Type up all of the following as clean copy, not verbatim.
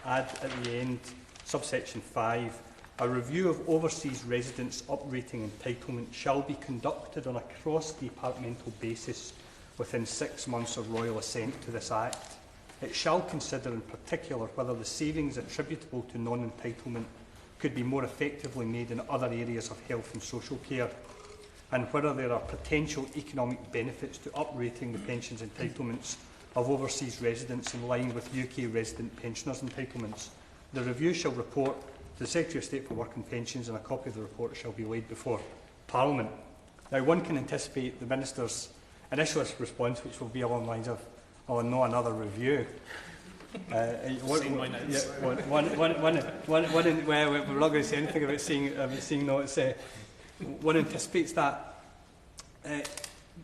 add at the end, subsection 5, a review of overseas residents' uprating entitlement shall be conducted on a cross-departmental basis within 6 months of royal assent to this Act. It shall consider in particular whether the savings attributable to non-entitlement could be more effectively made in other areas of health and social care, and whether there are potential economic benefits to uprating the pensions entitlements of overseas residents in line with UK resident pensioners' entitlements. The review shall report to the Secretary of State for Work and Pensions, and a copy of the report shall be laid before Parliament. Now, one can anticipate the Minister's initial response, which will be along the lines of, "Oh, no, another review." We're not going to say anything about seeing notes. One anticipates that.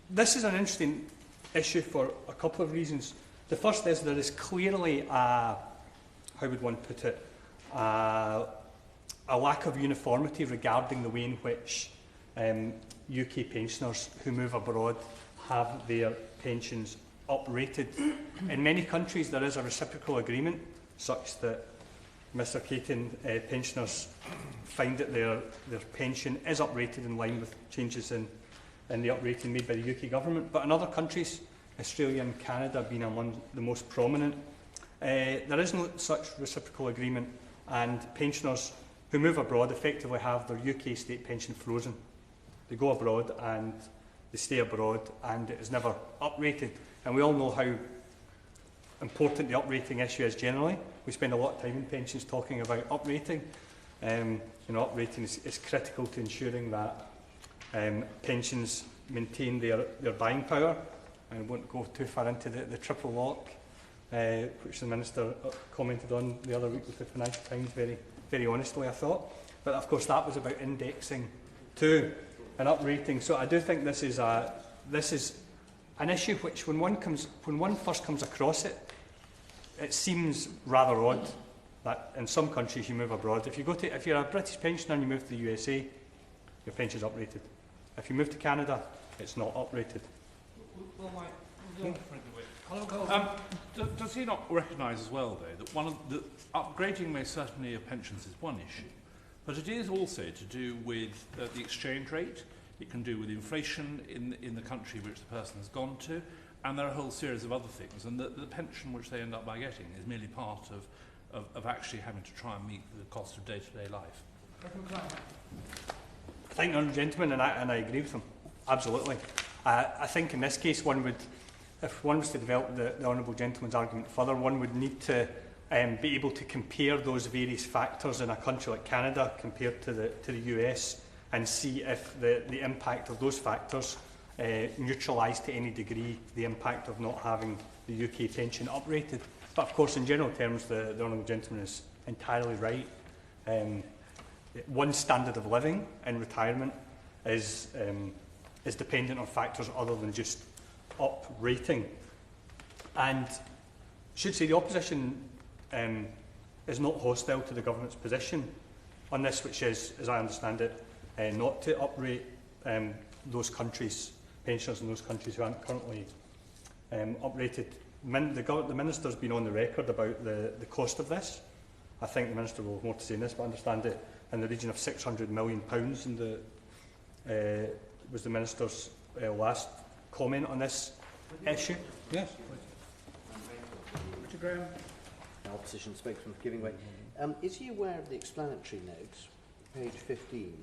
This is an interesting issue for a couple of reasons. The first is there is clearly a, how would one put it, a lack of uniformity regarding the way in which UK pensioners who move abroad have their pensions uprated. In many countries there is a reciprocal agreement such that Mr. Caton pensioners find that their pension is uprated in line with changes in the uprating made by the UK government. But in other countries, Australia and Canada being among the most prominent, there is no such reciprocal agreement, and pensioners who move abroad effectively have their UK state pension frozen. They go abroad and they stay abroad, and it is never uprated. And we all know how important the uprating issue is generally. We spend a lot of time in pensions talking about uprating. Uprating is critical to ensuring that pensions maintain their buying power. I won't go too far into the triple lock, which the Minister commented on the other week with the Financial Times, very, very honestly, I thought. But of course that was about indexing too, and uprating. So I do think this is an issue which, when one first comes across it, it seems rather odd that in some countries you move abroad. If you're a British pensioner and you move to the USA, your pension's uprated. If you move to Canada, it's not uprated. Does he not recognise as well, though, that one of the upgrading most certainly of pensions is one issue, but it is also to do with the exchange rate. It can do with inflation in the country which the person has gone to, and there are a whole series of other things. And the pension which they end up by getting is merely part of actually having to try and meet the cost of day-to-day life. I think the Honourable Gentleman, and I agree with him, absolutely. I think in this case, if one was to develop the Honourable Gentleman's argument further, one would need to be able to compare those various factors in a country like Canada compared to the US, and see if the impact of those factors neutralise to any degree the impact of not having the UK pension uprated. But of course, in general terms, the Honourable Gentleman is entirely right. One standard of living in retirement is dependent on factors other than just uprating. And I should say the opposition is not hostile to the government's position on this, which is, as I understand it, not to uprate those countries, pensioners in those countries who aren't currently uprated. The Minister's been on the record about the cost of this. I think the Minister will have more to say on this, but I understand it in the region of £600 million was the Minister's last comment on this issue. Yes. Mr. Graham. Opposition spokesman for giving way. Is he aware of the explanatory notes, page 15,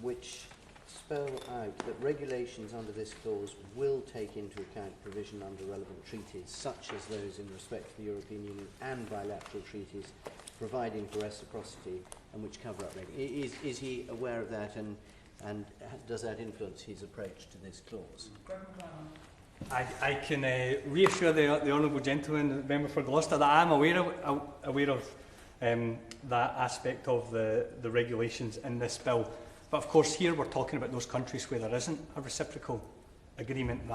which spell out that regulations under this clause will take into account provision under relevant treaties, such as those in respect to the European Union and bilateral treaties, providing for reciprocity and which cover up regulation? Is he aware of that, and does that influence his approach to this clause? I can reassure the Honourable Gentleman, the Member for Gloucester, that I am aware of that aspect of the regulations in this bill. But of course here we're talking about those countries where there isn't a reciprocal agreement.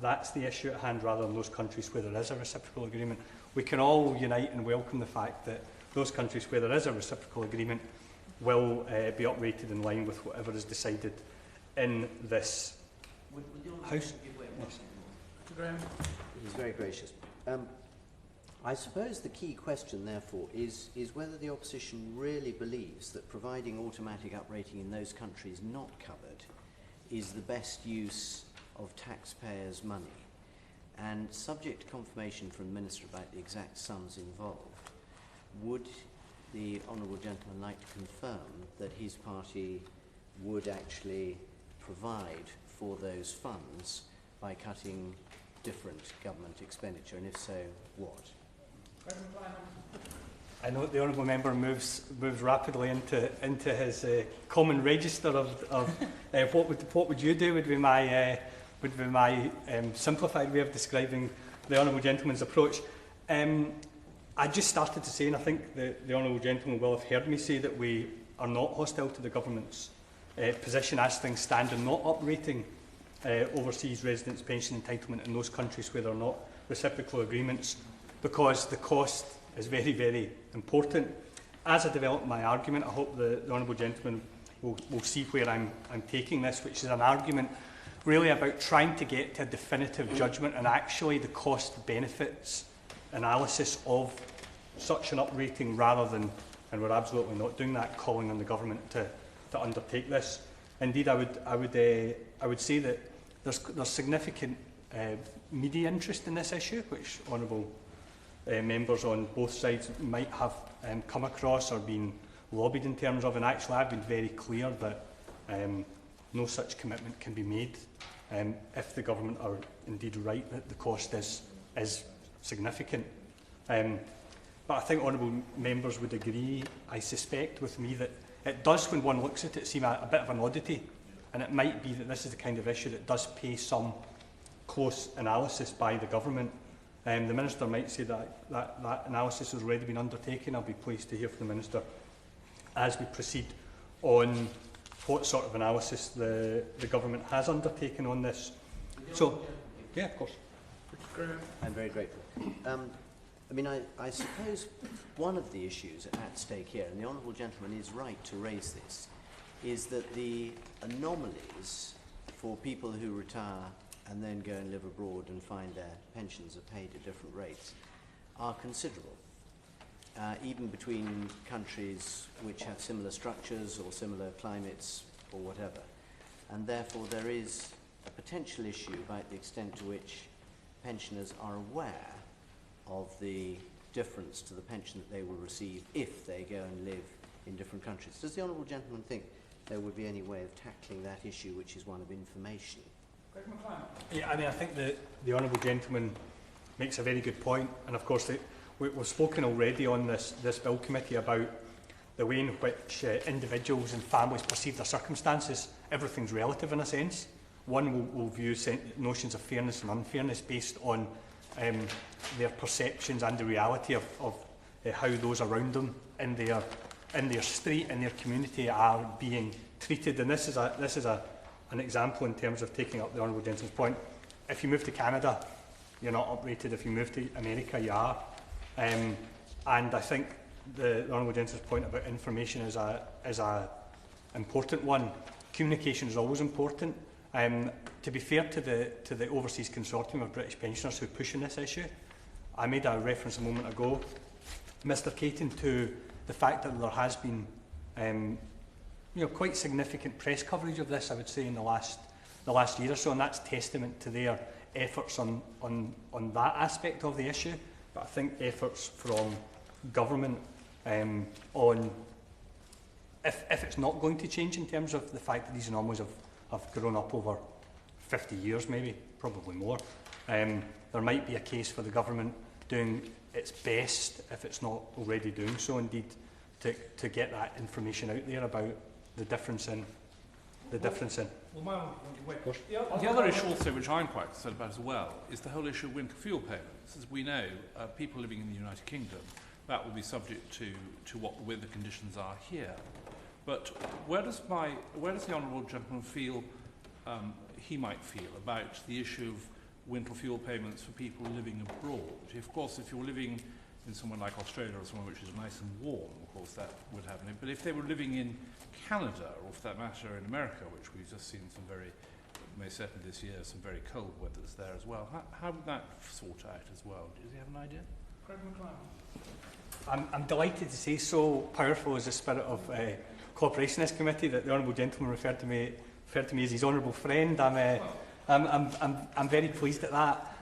That's the issue at hand, rather than those countries where there is a reciprocal agreement. We can all unite and welcome the fact that those countries where there is a reciprocal agreement will be uprated in line with whatever is decided in this House. Yes. He's very gracious. I suppose the key question, therefore, is whether the opposition really believes that providing automatic uprating in those countries not covered is the best use of taxpayers' money. And subject to confirmation from the Minister about the exact sums involved, would the Honourable Gentleman like to confirm that his party would actually provide for those funds by cutting different government expenditure, and if so, what? I know the honourable member moves rapidly into his common register of what would you do would be my simplified way of describing the honourable gentleman's approach. I just started to say, and I think the honourable gentleman will have heard me say, that we are not hostile to the government's position as things stand on not uprating overseas residents' pension entitlement in those countries where there are not reciprocal agreements, because the cost is very, very important. As I develop my argument, I hope the honourable gentleman will see where I'm taking this, which is an argument really about trying to get to a definitive judgment and actually the cost-benefits analysis of such an uprating, rather than, and we're absolutely not doing that, calling on the government to undertake this. Indeed, I would say that there's significant media interest in this issue, which honourable members on both sides might have come across or been lobbied in terms of, and actually I've been very clear that no such commitment can be made if the government are indeed right that the cost is significant. But I think honourable members would agree, I suspect, with me that it does, when one looks at it, seem a bit of an oddity, and it might be that this is the kind of issue that does pay some close analysis by the government. The Minister might say that analysis has already been undertaken. I'll be pleased to hear from the Minister as we proceed on what sort of analysis the government has undertaken on this. So, yeah, of course. I'm very grateful. I mean, I suppose one of the issues at stake here, and the Honourable Gentleman is right to raise this, is that the anomalies for people who retire and then go and live abroad and find their pensions are paid at different rates are considerable, even between countries which have similar structures or similar climates or whatever. And therefore there is a potential issue about the extent to which pensioners are aware of the difference to the pension that they will receive if they go and live in different countries. Does the Honourable Gentleman think there would be any way of tackling that issue, which is one of information? Yeah, I mean, I think the honourable gentleman makes a very good point, and of course we've spoken already on this bill committee about the way in which individuals and families perceive their circumstances. Everything's relative in a sense. One will view notions of fairness and unfairness based on their perceptions and the reality of how those around them in their street, in their community, are being treated. And this is an example in terms of taking up the honourable gentleman's point. If you move to Canada, you're not uprated. If you move to America, you are. And I think the honourable gentleman's point about information is a important one. Communication is always important. To be fair to the overseas consortium of British pensioners who push on this issue, I made a reference a moment ago, Mr. Caton, to the fact that there has been quite significant press coverage of this, I would say, in the last year or so, and that's testament to their efforts on that aspect of the issue. But I think efforts from government on, if it's not going to change in terms of the fact that these anomalies have grown up over 50 years, maybe, probably more, there might be a case for the government doing its best, if it's not already doing so, indeed, to get that information out there about the difference in. Well, the other issue also, which I'm quite concerned about as well, is the whole issue of winter fuel payments. As we know, people living in the United Kingdom, that will be subject to what the weather conditions are here. But where does the honourable gentleman feel he might feel about the issue of winter fuel payments for people living abroad? Of course, if you're living in somewhere like Australia or somewhere which is nice and warm, of course that would happen. But if they were living in Canada, or for that matter in America, which we've just seen some very, may certainly this year, some very cold weathers there as well, how would that sort out as well? Does he have an idea? Craig McClymont. I'm delighted to say so powerful is the spirit of cooperation in this committee that the honourable gentleman referred to me as his honourable friend. I'm very pleased at that.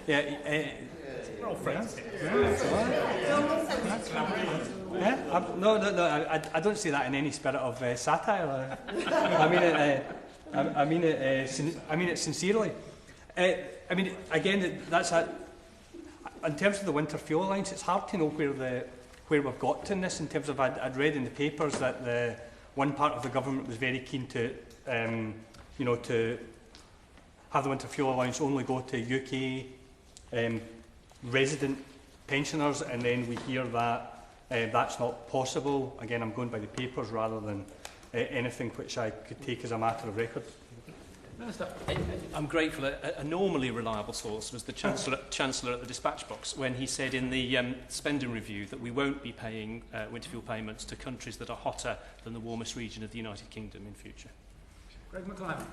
We're all friends. I don't say that in any spirit of satire. I mean it sincerely. I mean, again, that's a. In terms of the Winter Fuel Alliance, it's hard to know where we've got to in this. In terms of, I'd read in the papers that the one part of the government was very keen to, to have the Winter Fuel Alliance only go to UK resident pensioners, and then we hear that that's not possible. Again, I'm going by the papers rather than anything which I could take as a matter of record. Minister. I'm grateful. A normally reliable source was the Chancellor at the dispatch box when he said in the spending review that we won't be paying winter fuel payments to countries that are hotter than the warmest region of the United Kingdom in future. Craig McClymont.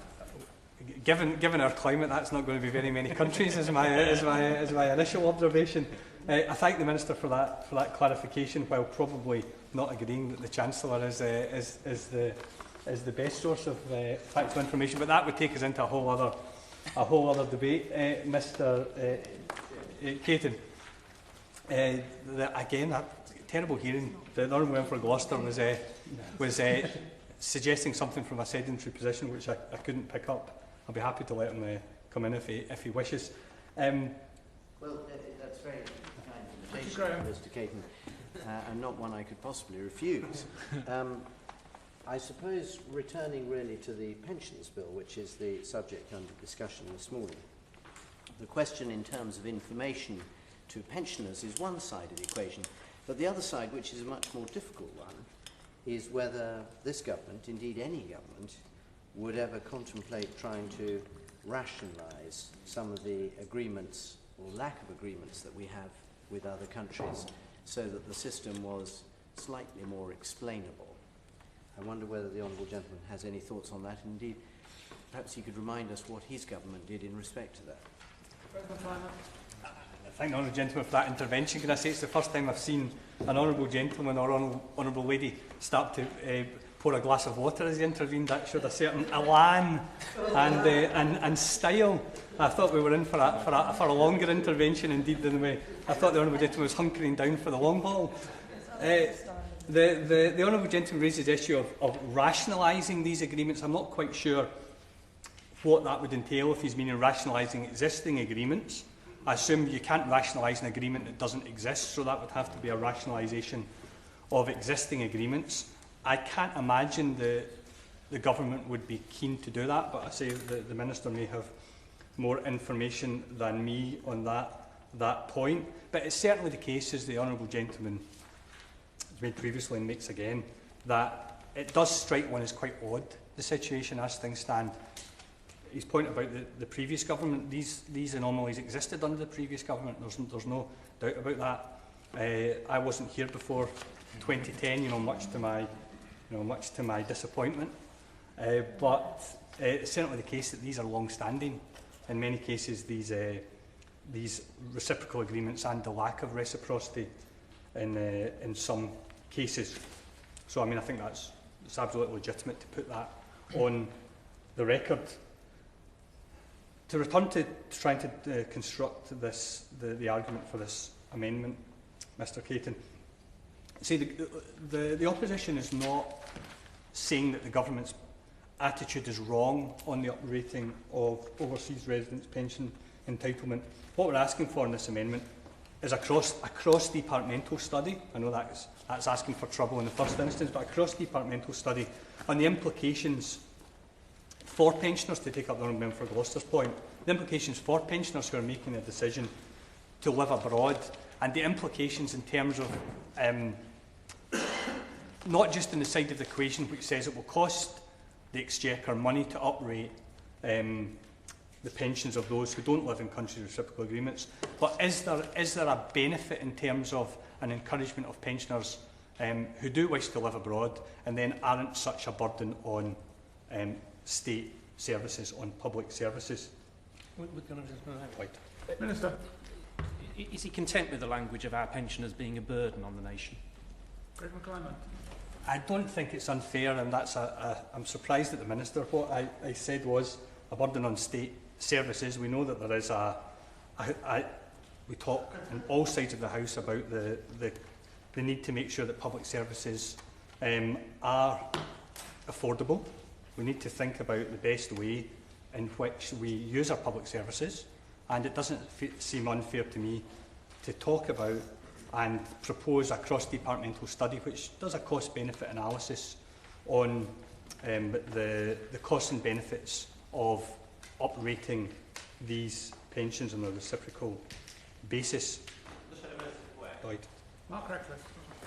Given our climate, that's not going to be very many countries, is my initial observation. I thank the Minister for that clarification, while probably not agreeing that the Chancellor is the best source of factual information. But that would take us into a whole other debate, Mr. Caton. Again, that terrible hearing. The Honourable Member for Gloucester was suggesting something from a sedentary position which I couldn't pick up. I'll be happy to let him come in if he wishes. Well, that's very kind invitation, Mr. Caton, and not one I could possibly refuse. I suppose returning really to the pensions bill, which is the subject under discussion this morning, the question in terms of information to pensioners is one side of the equation, but the other side, which is a much more difficult one, is whether this government, indeed any government, would ever contemplate trying to rationalise some of the agreements or lack of agreements that we have with other countries so that the system was slightly more explainable. I wonder whether the Honourable Gentleman has any thoughts on that. Indeed, perhaps he could remind us what his government did in respect to that. I thank the Honourable Gentleman for that intervention. Can I say it's the first time I've seen an Honourable Gentleman or Honourable Lady start to pour a glass of water as he intervened. That showed a certain elan and style. I thought we were in for a longer intervention indeed than I thought the Honourable Gentleman was hunkering down for the long haul. The Honourable Gentleman raises the issue of rationalising these agreements. I'm not quite sure what that would entail if he's meaning rationalising existing agreements. I assume you can't rationalise an agreement that doesn't exist, so that would have to be a rationalisation of existing agreements. I can't imagine the government would be keen to do that, but I say the Minister may have more information than me on that point. But it's certainly the case, as the Honourable Gentleman has made previously and makes again, that it does strike one as quite odd, the situation as things stand. His point about the previous government, these anomalies existed under the previous government. There's no doubt about that. I wasn't here before 2010, much to my disappointment. But it's certainly the case that these are long-standing. In many cases, these reciprocal agreements and the lack of reciprocity in some cases. So, I mean, I think it's absolutely legitimate to put that on the record. To return to trying to construct the argument for this amendment, Mr. Caton, see, the opposition is not saying that the government's attitude is wrong on the uprating of overseas residents' pension entitlement. What we're asking for in this amendment is a cross-departmental study. I know that's asking for trouble in the first instance, but a cross-departmental study on the implications for pensioners, to take up the Honourable Member for Gloucester's point, the implications for pensioners who are making a decision to live abroad, and the implications in terms of not just on the side of the equation which says it will cost the Exchequer money to uprate the pensions of those who don't live in countries with reciprocal agreements, but is there a benefit in terms of an encouragement of pensioners who do wish to live abroad and then aren't such a burden on state services, on public services? Minister. is he content with the language of our pensioners being a burden on the nation? Greg McClymont. I don't think it's unfair, and I'm surprised at the Minister. What I said was a burden on state services. We know that there is we talk on all sides of the House about the need to make sure that public services are affordable. We need to think about the best way in which we use our public services, and it doesn't seem unfair to me to talk about and propose a cross-departmental study which does a cost-benefit analysis on the costs and benefits of uprating these pensions on a reciprocal basis. Lloyd. Mark Radcliffe.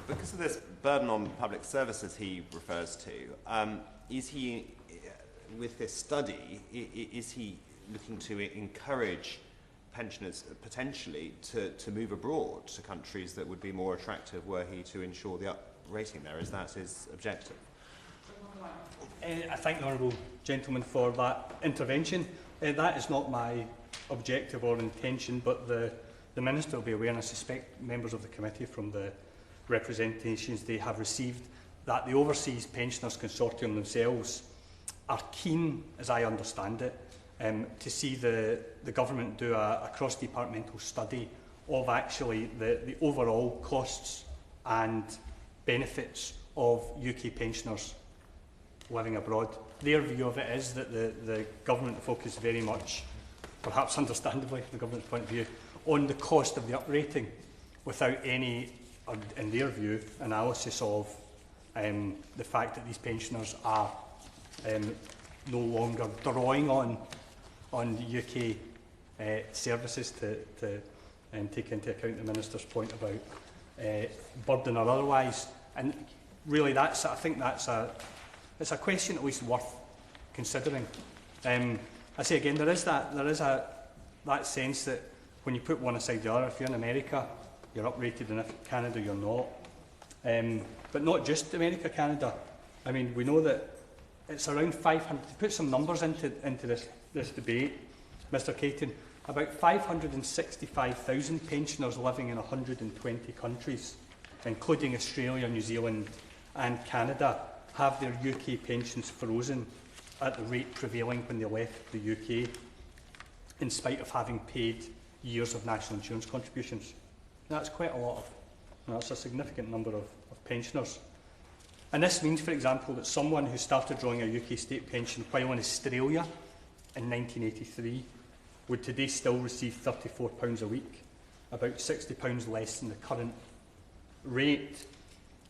Because of this burden on public services he refers to, is he, with this study, is he looking to encourage pensioners potentially to move abroad to countries that would be more attractive were he to ensure the uprating there? Is that his objective? I thank the Honourable Gentleman for that intervention. That is not my objective or intention, but the Minister will be aware, and I suspect members of the committee from the representations they have received, that the Overseas Pensioners Consortium themselves are keen, as I understand it, to see the government do a cross-departmental study of actually the overall costs and benefits of UK pensioners living abroad. Their view of it is that the government focus very much, perhaps understandably from the government's point of view, on the cost of the uprating without any, in their view, analysis of the fact that these pensioners are no longer drawing on the UK services to take into account the Minister's point about burden or otherwise. And really, I think it's a question at least worth considering. I say again, there is that sense that when you put one aside the other, if you're in America, you're uprated, and if you're Canada, you're not. But not just America, Canada. I mean, we know that it's around 500, to put some numbers into this debate, Mr Caton, about 565,000 pensioners living in 120 countries, including Australia, New Zealand and Canada, have their UK pensions frozen at the rate prevailing when they left the UK, in spite of having paid years of national insurance contributions. That's quite a lot that's a significant number of pensioners. And this means, for example, that someone who started drawing a UK state pension while in Australia in 1983 would today still receive £34 a week, about £60 less than the current rate.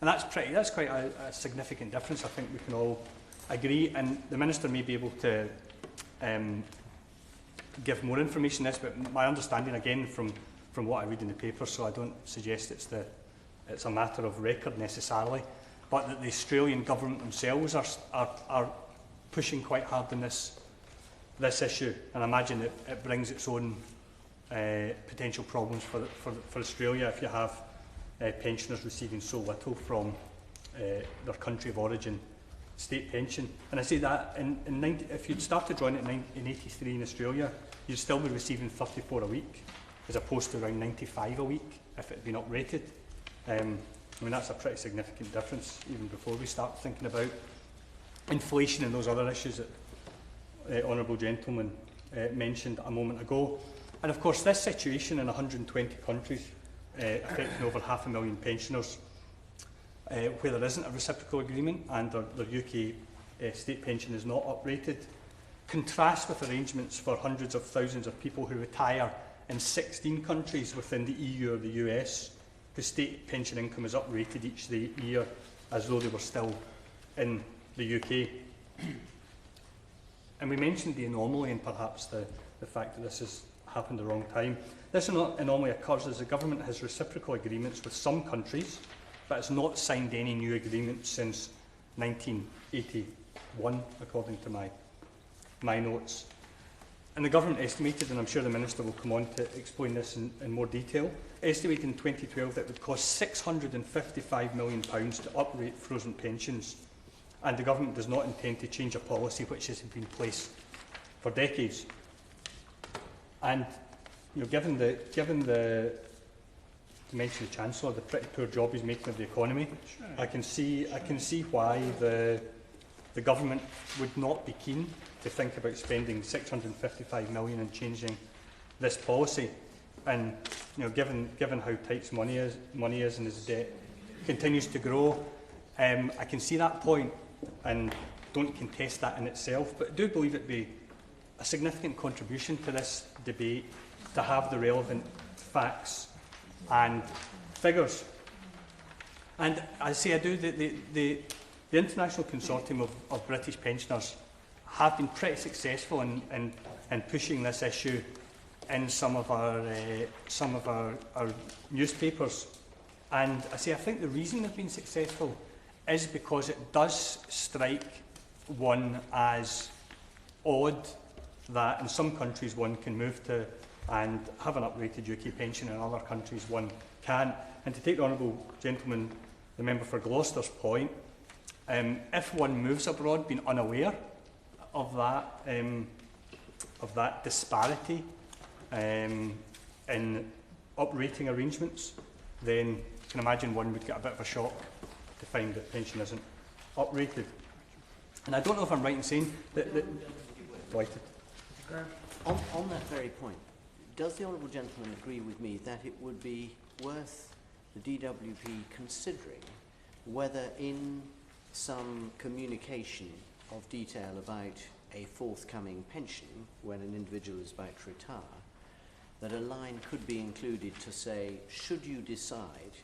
And that's quite a significant difference. I think we can all agree, and the Minister may be able to give more information on this, but my understanding, again, from what I read in the paper, so I don't suggest it's a matter of record necessarily, but that the Australian government themselves are pushing quite hard on this issue, and I imagine it brings its own potential problems for Australia if you have pensioners receiving so little from their country of origin state pension. And I say that if you'd started drawing it in 83 in Australia, you'd still be receiving 34 a week, as opposed to around 95 a week if it had been uprated. I mean, that's a pretty significant difference, even before we start thinking about inflation and those other issues that the Honourable Gentleman mentioned a moment ago. And of course, this situation in 120 countries, affecting over 500,000 pensioners, where there isn't a reciprocal agreement and their UK state pension is not uprated, contrasts with arrangements for hundreds of thousands of people who retire in 16 countries within the EU or the US, whose state pension income is uprated each year as though they were still in the UK. And we mentioned the anomaly and perhaps the fact that this has happened at the wrong time. This anomaly occurs as the government has reciprocal agreements with some countries, but has not signed any new agreements since 1981, according to my notes. And the government estimated, and I'm sure the Minister will come on to explain this in more detail, estimated in 2012 that it would cost £655 million to uprate frozen pensions, and the government does not intend to change a policy which has been in place for decades. And given the to mention the Chancellor, the pretty poor job he's making of the economy. I can see why the government would not be keen to think about spending 655 million and changing this policy. And given how tight money is and his debt continues to grow, I can see that point and don't contest that in itself. But I do believe it would be a significant contribution to this debate to have the relevant facts and figures. And I say I do, the International Consortium of British Pensioners have been pretty successful in pushing this issue in some of our newspapers. And I think the reason they've been successful is because it does strike one as odd that in some countries one can move to and have an uprated UK pension, and in other countries one can't. And to take the honourable gentleman, the member for Gloucester's point, if one moves abroad being unaware of that disparity in uprating arrangements, then you can imagine one would get a bit of a shock to find that pension isn't uprated. And I don't know if I'm right in saying that on that very point, does the honourable gentleman agree with me that it would be worth the DWP considering whether in some communication of detail about a forthcoming pension when an individual is about to retire, that a line could be included to say, should you decide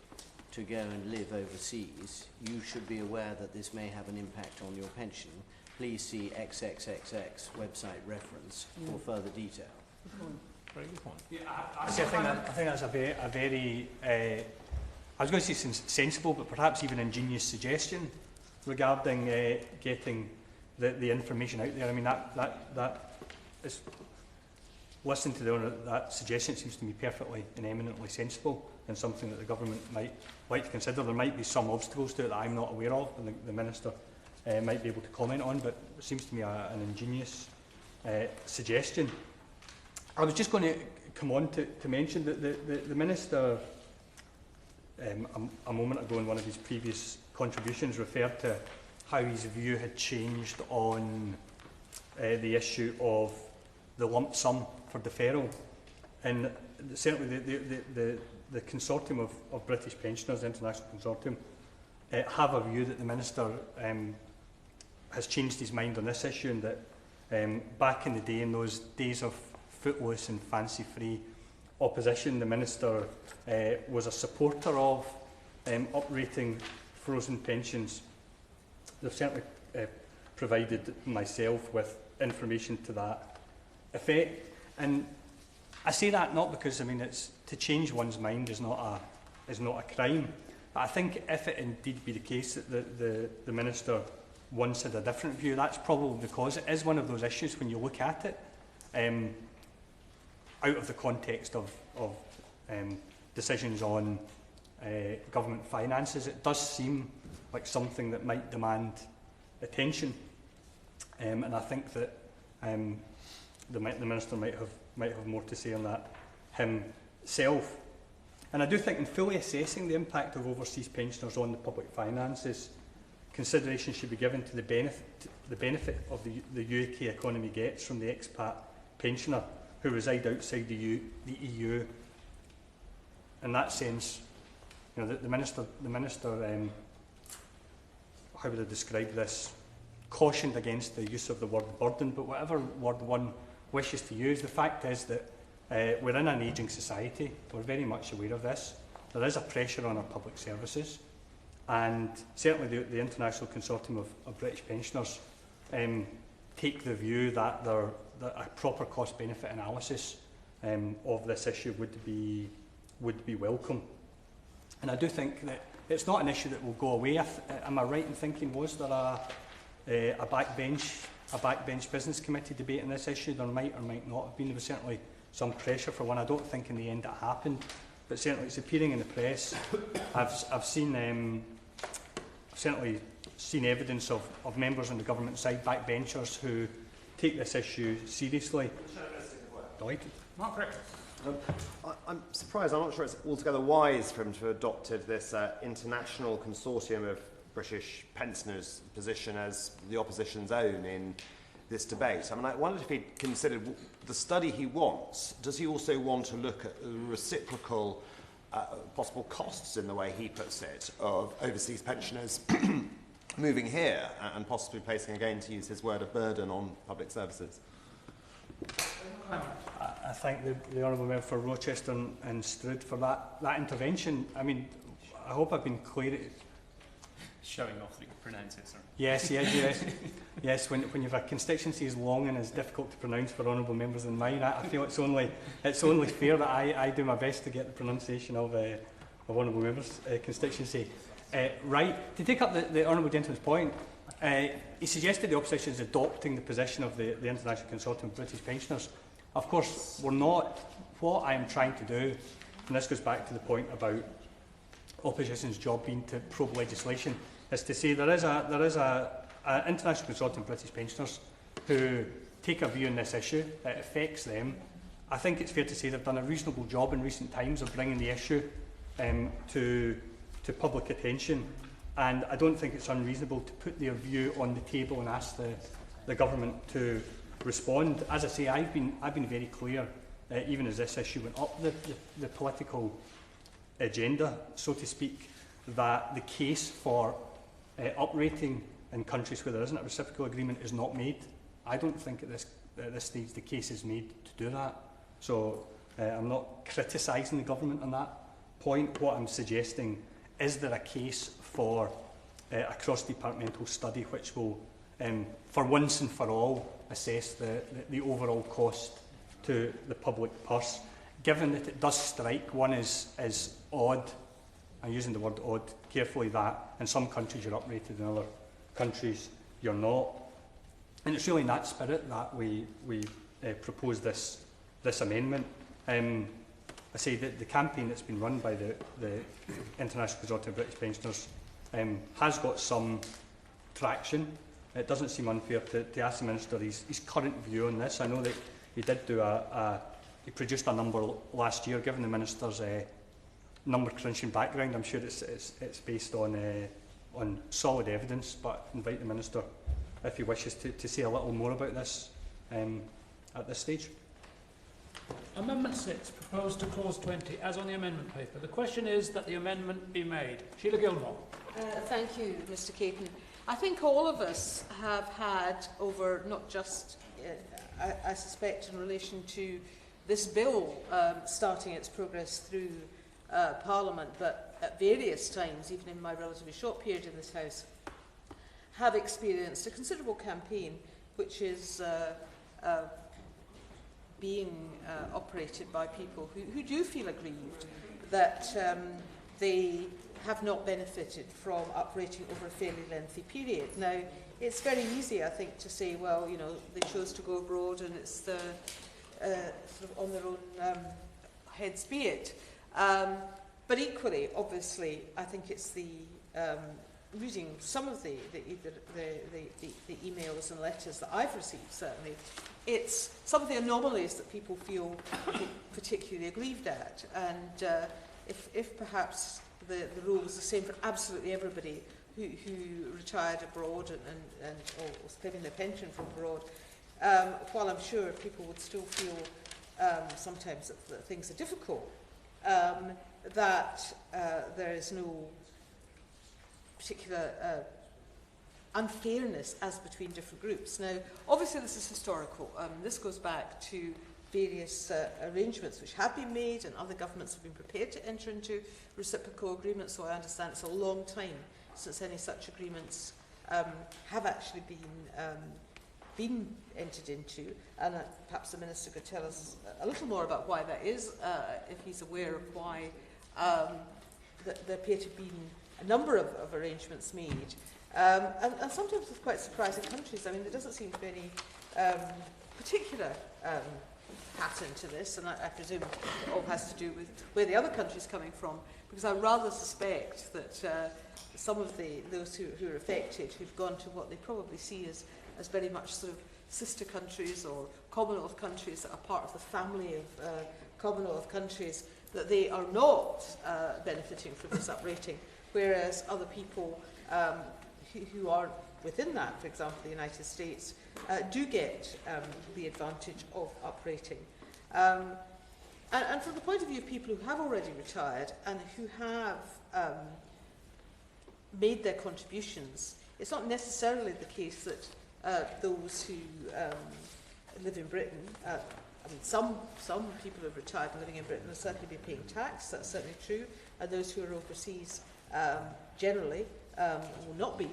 to go and live overseas, you should be aware that this may have an impact on your pension. Please see XXXX website reference for further detail. Very good point. Yeah, I think that's a very I was going to say sensible, but perhaps even ingenious suggestion regarding getting the information out there. I mean, that is, listening to that suggestion seems to me perfectly and eminently sensible and something that the government might like to consider. There might be some obstacles to it that I'm not aware of, and the Minister might be able to comment on, but it seems to me an ingenious suggestion. I was just going to come on to mention that the Minister, a moment ago in one of his previous contributions, referred to how his view had changed on the issue of the lump sum for deferral. And certainly the consortium of British pensioners, the International Consortium, have a view that the Minister has changed his mind on this issue, and that back in the day, in those days of footloose and fancy-free opposition, the Minister was a supporter of uprating frozen pensions. They've certainly provided myself with information to that effect. And I say that not because, I mean, it's to change one's mind is not a crime. But I think if it indeed be the case that the Minister once had a different view, that's probably because it is one of those issues when you look at it out of the context of decisions on government finances. It does seem like something that might demand attention, and I think that the Minister might have more to say on that himself. And I do think in fully assessing the impact of overseas pensioners on the public finances, consideration should be given to the benefit of the UK economy gets from the expat pensioner who reside outside the EU. In that sense, you know, the Minister, how would I describe this, cautioned against the use of the word burden, but whatever word one wishes to use, the fact is that we're in an ageing society. We're very much aware of this. There is a pressure on our public services, and certainly the International Consortium of British Pensioners take the view that a proper cost-benefit analysis of this issue would be welcome. And I do think that it's not an issue that will go away. Am I right in thinking, was there a backbench business committee debate on this issue? There might or might not have been. There was certainly some pressure for one. I don't think in the end it happened, but certainly it's appearing in the press. I've certainly seen evidence of members on the government side, backbenchers, who take this issue seriously. Delighted. Mark Rick. I'm surprised. I'm not sure it's altogether wise for him to have adopted this international consortium of British pensioners' position as the opposition's own in this debate. I mean, I wondered if he'd considered the study he wants. Does he also want to look at the reciprocal possible costs, in the way he puts it, of overseas pensioners moving here and possibly placing, again, to use his word, a burden on public services? I thank the Honourable Member for Rochester and Stroud for that intervention. I mean, I hope I've been clear. Showing off that you can pronounce it, sir. Yes, yes. When you have a constituency as long and as difficult to pronounce for honourable members than mine, I feel it's only fair that I do my best to get the pronunciation of honourable members' constituency right. To take up the honourable gentleman's point, he suggested the opposition is adopting the position of the International Consortium of British Pensioners. Of course, we're not. What I am trying to do, and this goes back to the point about opposition's job being to probe legislation, is to say there is a international consortium of British pensioners who take a view on this issue. It affects them. I think it's fair to say they've done a reasonable job in recent times of bringing the issue to public attention, and I don't think it's unreasonable to put their view on the table and ask the government to respond. As I say, I've been very clear, even as this issue went up the political agenda, so to speak, that the case for uprating in countries where there isn't a reciprocal agreement is not made. I don't think at this stage the case is made to do that. So I'm not criticising the government on that point. What I'm suggesting is there a case for a cross-departmental study which will, for once and for all, assess the overall cost to the public purse, given that it does strike one as odd. I'm using the word odd carefully, that in some countries you're uprated, in other countries you're not. And it's really in that spirit that we propose this amendment. I say that the campaign that's been run by the International Consortium of British Pensioners has got some traction. It doesn't seem unfair to ask the Minister his current view on this. I know that he did do he produced a number last year. Given the Minister's number crunching background, I'm sure it's based on solid evidence, but invite the Minister, if he wishes, to say a little more about this at this stage. Amendment 6, proposed to clause 20, as on the amendment paper. The question is that the amendment be made. Sheila Gilmore. Thank you, Mr Caton. I think all of us have had over, not just, I suspect, in relation to this bill starting its progress through Parliament, but at various times, even in my relatively short period in this House, have experienced a considerable campaign which is being operated by people who do feel aggrieved that they have not benefited from uprating over a fairly lengthy period. Now, it's very easy, I think, to say, well, you know, they chose to go abroad and it's sort of on their own heads be it. But equally, obviously, I think it's the reading some of the emails and letters that I've received, certainly, it's some of the anomalies that people feel particularly aggrieved at. And if perhaps the rule was the same for absolutely everybody who retired abroad or was claiming their pension from abroad, while I'm sure people would still feel sometimes that things are difficult, that there is no particular unfairness as between different groups. Now, obviously this is historical. This goes back to various arrangements which have been made, and other governments have been prepared to enter into reciprocal agreements, so I understand it's a long time since any such agreements have actually been entered into, and perhaps the Minister could tell us a little more about why that is, if he's aware of why there appear to have been a number of arrangements made. And sometimes with quite surprising countries. I mean, there doesn't seem to be any particular pattern to this, and I presume it all has to do with where the other country's coming from, because I rather suspect that some of those who are affected, who've gone to what they probably see as very much sort of sister countries or Commonwealth countries that are part of the family of Commonwealth countries that they are not benefiting from this uprating, whereas other people who are within that, for example, the United States, do get the advantage of uprating. And from the point of view of people who have already retired and who have made their contributions, it's not necessarily the case that those who live in Britain, I mean, some people who have retired and living in Britain will certainly be paying tax, that's certainly true, and those who are overseas generally will not be.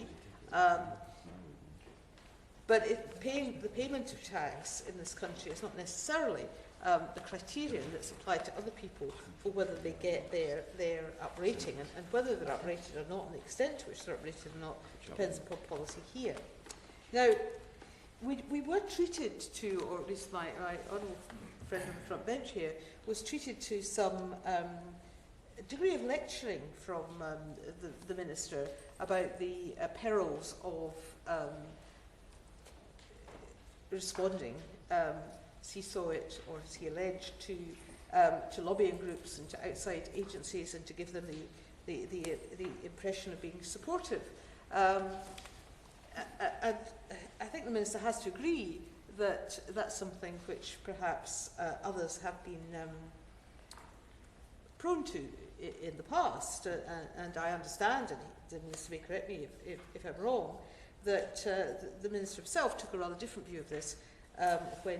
But the payment of tax in this country is not necessarily the criterion that's applied to other people for whether they get their uprating, and whether they're uprated or not, and the extent to which they're uprated or not, depends upon policy here. Now, we were treated to, or at least my honourable friend on the front bench here, was treated to some degree of lecturing from the Minister about the perils of responding, as he saw it, or as he alleged, to lobbying groups and to outside agencies, and to give them the impression of being supportive. And I think the Minister has to agree that that's something which perhaps others have been prone to in the past, and I understand, and the Minister may correct me if I'm wrong, that the Minister himself took a rather different view of this when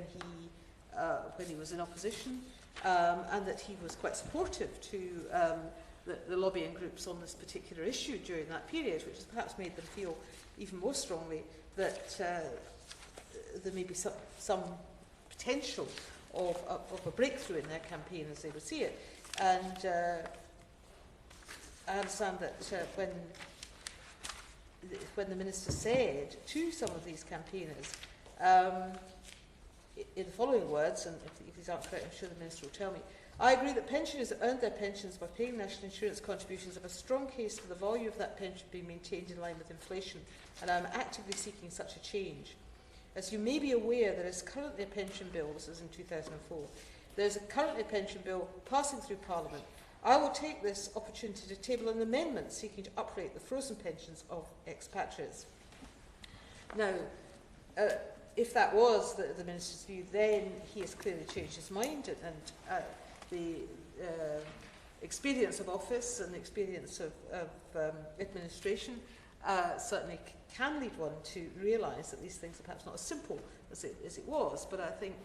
he was in opposition, and that he was quite supportive to the lobbying groups on this particular issue during that period, which has perhaps made them feel even more strongly that there may be some potential of a breakthrough in their campaign as they would see it. And I understand that when the Minister said to some of these campaigners, in the following words, and if these aren't correct, I'm sure the Minister will tell me, I agree that pensioners that earned their pensions by paying national insurance contributions have a strong case for the value of that pension being maintained in line with inflation, and I am actively seeking such a change. As you may be aware, there is currently a pension bill, this is in 2004, there is currently a pension bill passing through Parliament. I will take this opportunity to table an amendment seeking to uprate the frozen pensions of expatriates. Now, if that was the Minister's view, then he has clearly changed his mind, and the experience of office and the experience of administration certainly can lead one to realise that these things are perhaps not as simple as it was. But I think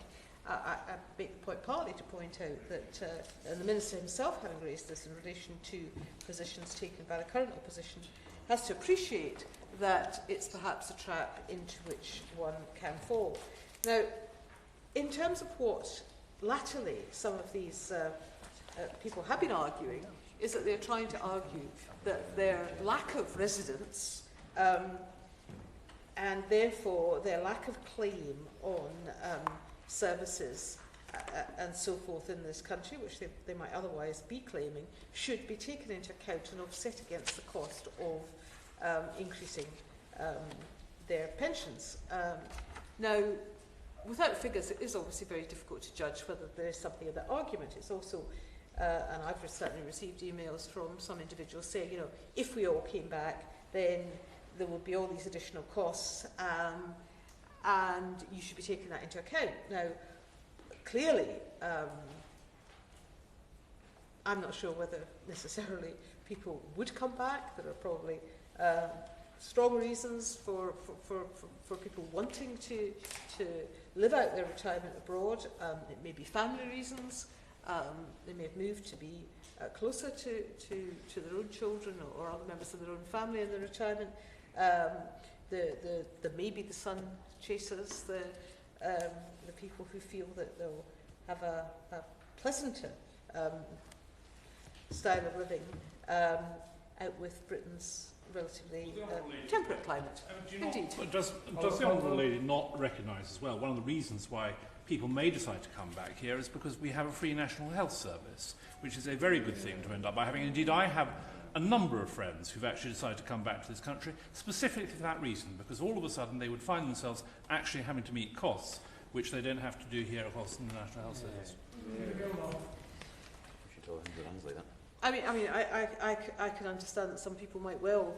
I make the point partly to point out that, and the Minister himself having raised this in relation to positions taken by the current opposition, has to appreciate that it's perhaps a trap into which one can fall. Now, in terms of what latterly some of these people have been arguing, is that they're trying to argue that their lack of residence and therefore their lack of claim on services and so forth in this country, which they might otherwise be claiming, should be taken into account and offset against the cost of increasing their pensions. Now, without figures, it is obviously very difficult to judge whether there is something in that argument. It's also, and I've certainly received emails from some individuals saying, you know, if we all came back, then there would be all these additional costs, and you should be taking that into account. Now, clearly, I'm not sure whether necessarily people would come back. There are probably strong reasons for people wanting to live out their retirement abroad. It may be family reasons. They may have moved to be closer to their own children or other members of their own family in their retirement. There may be the sun chasers, the people who feel that they'll have a pleasanter style of living out with Britain's relatively temperate climate. Indeed. Does the Honourable Lady not recognise as well one of the reasons why people may decide to come back here is because we have a free national health service, which is a very good thing to end up by having. Indeed, I have a number of friends who've actually decided to come back to this country specifically for that reason, because all of a sudden they would find themselves actually having to meet costs which they don't have to do here across in the National Health Service. I can understand that some people might well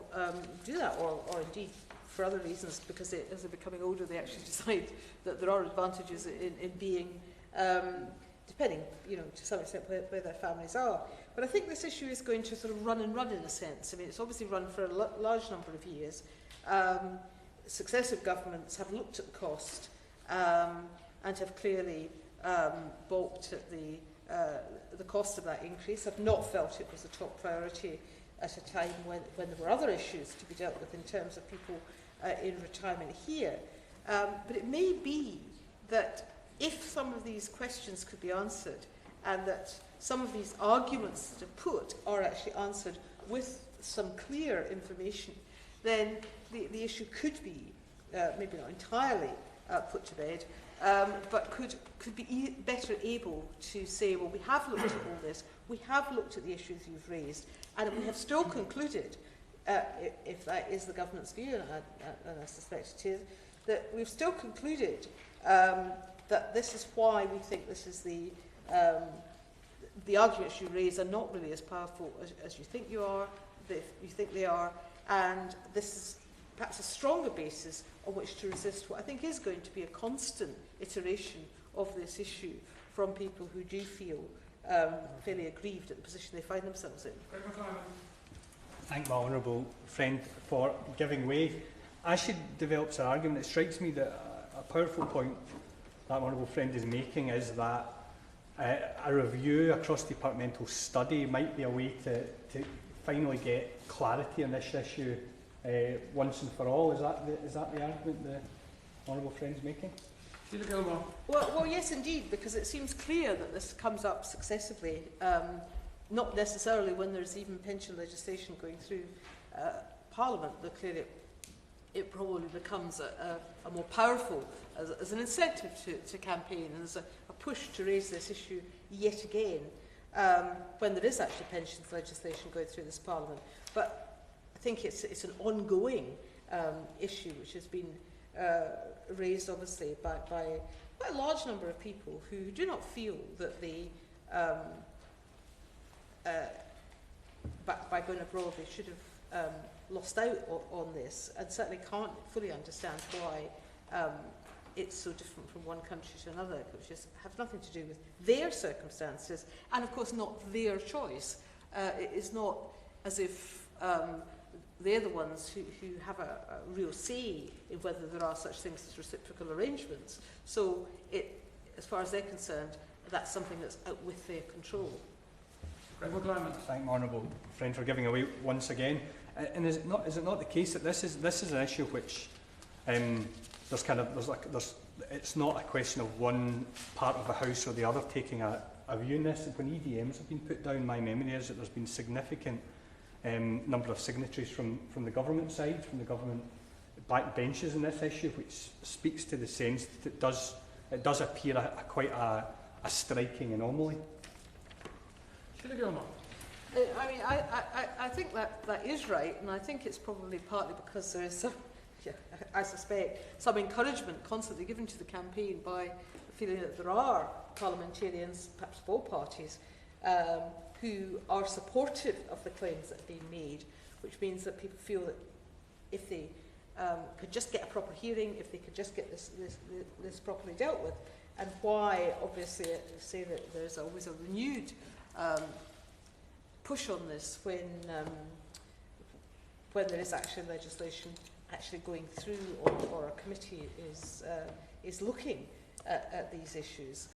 do that, or indeed for other reasons, because as they're becoming older, they actually decide that there are advantages in being, depending, to some extent where their families are. But I think this issue is going to sort of run in a sense. I mean, it's obviously run for a large number of years. Successive governments have looked at the cost and have clearly balked at the cost of that increase. Have not felt it was a top priority at a time when there were other issues to be dealt with in terms of people in retirement here. But it may be that if some of these questions could be answered, and that some of these arguments that are put are actually answered with some clear information, then the issue could be, maybe not entirely put to bed, but could be better able to say, well, we have looked at all this, we have looked at the issues you've raised, and we have still concluded, if that is the government's view, and I suspect it is, that we've still concluded that this is why we think this is the arguments you raise are not really as powerful as you think they are, and this is perhaps a stronger basis on which to resist what I think is going to be a constant iteration of this issue from people who do feel fairly aggrieved at the position they find themselves in. Thank my honourable friend for giving way. As she develops her argument, it strikes me that a powerful point that honourable friend is making is that a review, a cross-departmental study might be a way to finally get clarity on this issue once and for all. Is that the argument the honourable friend's making? Well, yes, indeed, because it seems clear that this comes up successively, not necessarily when there's even pension legislation going through Parliament, but clearly it probably becomes a more powerful, as an incentive to campaign, and as a push to raise this issue yet again when there is actually pensions legislation going through this Parliament. But I think it's an ongoing issue which has been raised, obviously, by quite a large number of people who do not feel that by going abroad they should have lost out on this, and certainly can't fully understand why it's so different from one country to another, which have nothing to do with their circumstances, and of course not their choice. It is not as if they're the ones who have a real say in whether there are such things as reciprocal arrangements. So, as far as they're concerned, that's something that's out with their control. Thank my honourable friend for giving away once again. And is it not the case that this is an issue which it's not a question of one part of the House or the other taking a view in this. When EDMs have been put down, my memory is that there's been significant number of signatories from the government side, from the government backbenches in this issue, which speaks to the sense that it does appear quite a striking anomaly. I think that is right, and I think it's probably partly because there is some, I suspect, some encouragement constantly given to the campaign by the feeling that there are parliamentarians, perhaps of all parties, who are supportive of the claims that are being made, which means that people feel that if they could just get a proper hearing, if they could just get this properly dealt with, and why, obviously, say that there's always a renewed push on this when there is actually legislation actually going through, or a committee is looking at these issues.